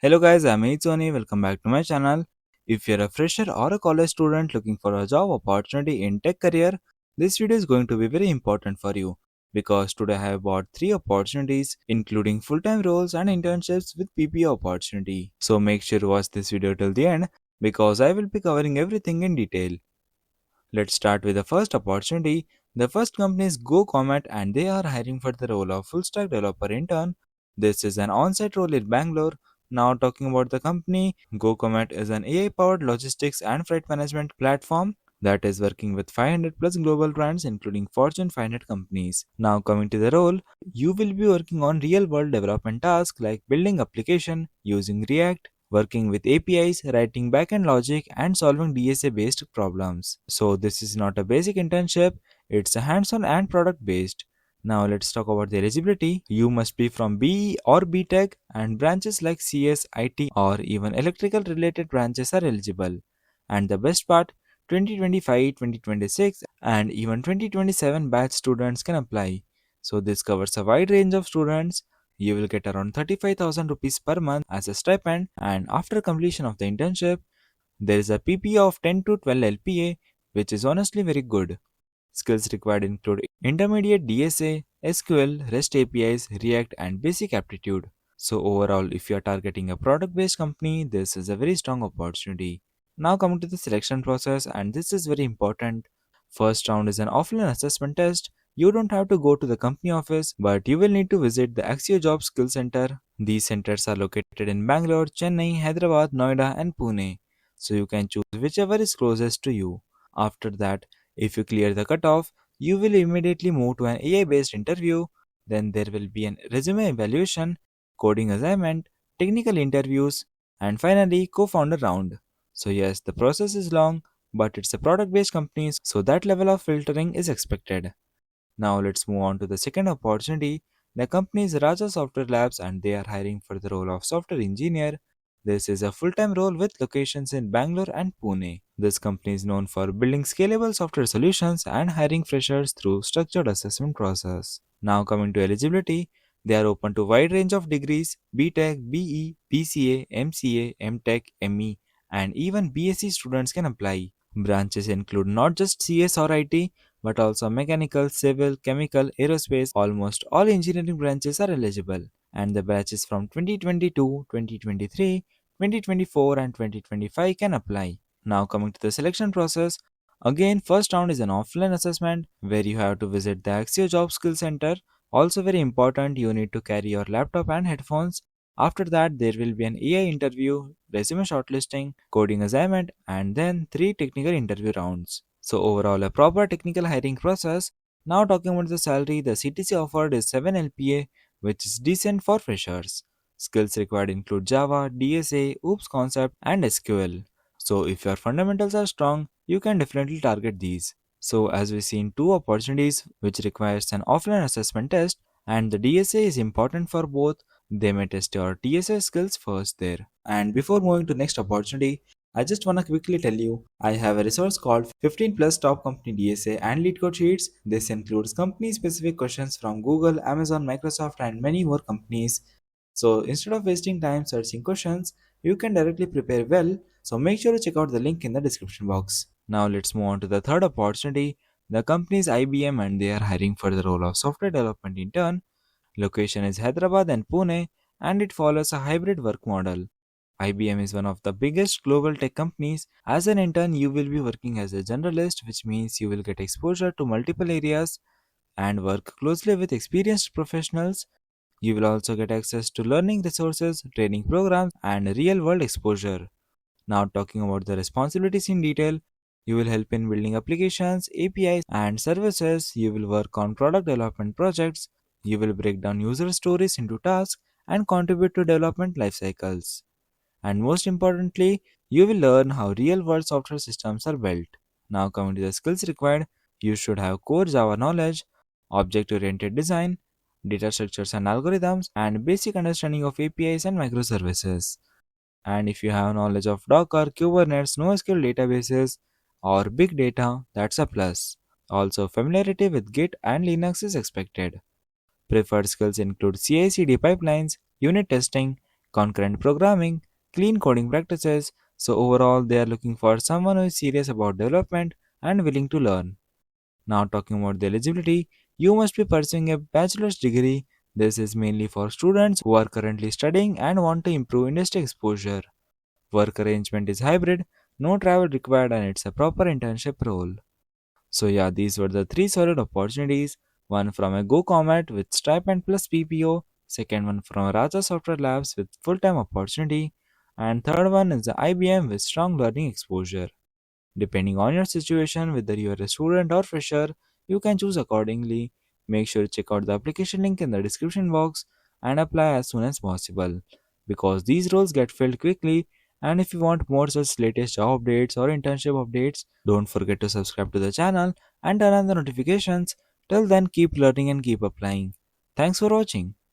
Hello guys, I'm Sony. Welcome back to my channel. If you're a fresher or a college student looking for a job opportunity in tech career, this video is going to be very important for you because today I have brought 3 opportunities including full-time roles and internships with PPO opportunity. So make sure to watch this video till the end because I will be covering everything in detail. Let's start with the first opportunity. The first company is GoComet and they are hiring for the role of full stack developer intern. This is an on-site role in Bangalore. Now talking about the company, GoComet is an AI-powered logistics and freight management platform that is working with 500 plus global brands including Fortune 500 companies. Now coming to the role, you will be working on real-world development tasks like building application using React, working with APIs, writing backend logic, and solving DSA based problems. So, this is not a basic internship, it's a hands on and product based. Now, let's talk about the eligibility. You must be from BE or BTech, and branches like CS, IT, or even electrical related branches are eligible. And the best part, 2025, 2026, and even 2027 batch students can apply. So, this covers a wide range of students. You will get around 35,000 rupees per month as a stipend, and after completion of the internship, there is a PPA of 10 to 12 LPA, which is honestly very good. Skills required include intermediate DSA, SQL, REST APIs, React, and basic aptitude. So, overall, if you are targeting a product based company, this is a very strong opportunity. Now, coming to the selection process, and this is very important. First round is an offline assessment test. You don't have to go to the company office, but you will need to visit the Axio Job Skill Center. These centers are located in Bangalore, Chennai, Hyderabad, Noida, and Pune. So you can choose whichever is closest to you. After that, if you clear the cutoff, you will immediately move to an AI based interview. Then there will be an resume evaluation, coding assignment, technical interviews, and finally, co founder round. So, yes, the process is long, but it's a product based company, so that level of filtering is expected. Now, let's move on to the second opportunity. The company is Raja Software Labs and they are hiring for the role of software engineer. This is a full time role with locations in Bangalore and Pune. This company is known for building scalable software solutions and hiring freshers through structured assessment process. Now, coming to eligibility, they are open to wide range of degrees BTech, BE, BCA, MCA, MTech, ME, and even BSc students can apply. Branches include not just CS or IT, but also mechanical, civil, chemical, aerospace. Almost all engineering branches are eligible, and the batches from 2022, 2023, 2024, and 2025 can apply. Now, coming to the selection process, again, first round is an offline assessment where you have to visit the Axio Job Skill Center. Also, very important, you need to carry your laptop and headphones. After that, there will be an AI interview, resume shortlisting, coding assignment, and then 3 technical interview rounds. So, overall, a proper technical hiring process. Now, talking about the salary, the CTC offered is 7 LPA, which is decent for freshers. Skills required include Java, DSA, OOPS concept, and SQL. So, if your fundamentals are strong, you can definitely target these. So, as we seen, 2 opportunities which requires an offline assessment test, and the DSA is important for both. They may test your TSA skills first there. And before moving to next opportunity, I just want to quickly tell you I have a resource called 15 plus top company DSA and lead code sheets. This includes company specific questions from Google, Amazon, Microsoft, and many more companies. So instead of wasting time searching questions, you can directly prepare well. So make sure to check out the link in the description box. Now let's move on to the third opportunity. The company is IBM and they are hiring for the role of software development intern. Location is Hyderabad and Pune, and it follows a hybrid work model. IBM is one of the biggest global tech companies. As an intern, you will be working as a generalist, which means you will get exposure to multiple areas and work closely with experienced professionals. You will also get access to learning resources, training programs, and real world exposure. Now, talking about the responsibilities in detail, you will help in building applications, APIs, and services. You will work on product development projects. You will break down user stories into tasks and contribute to development life cycles. And most importantly, you will learn how real world software systems are built. Now, coming to the skills required, you should have core Java knowledge, object oriented design, data structures and algorithms, and basic understanding of APIs and microservices. And if you have knowledge of Docker, Kubernetes, NoSQL databases, or big data, that's a plus. Also, familiarity with Git and Linux is expected. Preferred skills include CI/CD pipelines, unit testing, concurrent programming, clean coding practices. So, overall, they are looking for someone who is serious about development and willing to learn. Now, talking about the eligibility, you must be pursuing a bachelor's degree. This is mainly for students who are currently studying and want to improve industry exposure. Work arrangement is hybrid, no travel required, and it's a proper internship role. So yeah, these were the three solid opportunities. One from a GoComet with stipend plus PPO, second one from Raja Software Labs with full-time opportunity, and third one is the IBM with strong learning exposure. Depending on your situation, whether you are a student or fresher, you can choose accordingly. Make sure to check out the application link in the description box and apply as soon as possible because these roles get filled quickly. And if you want more such latest job updates or internship updates, don't forget to subscribe to the channel and turn on the notifications. Till then, keep learning and keep applying. Thanks for watching.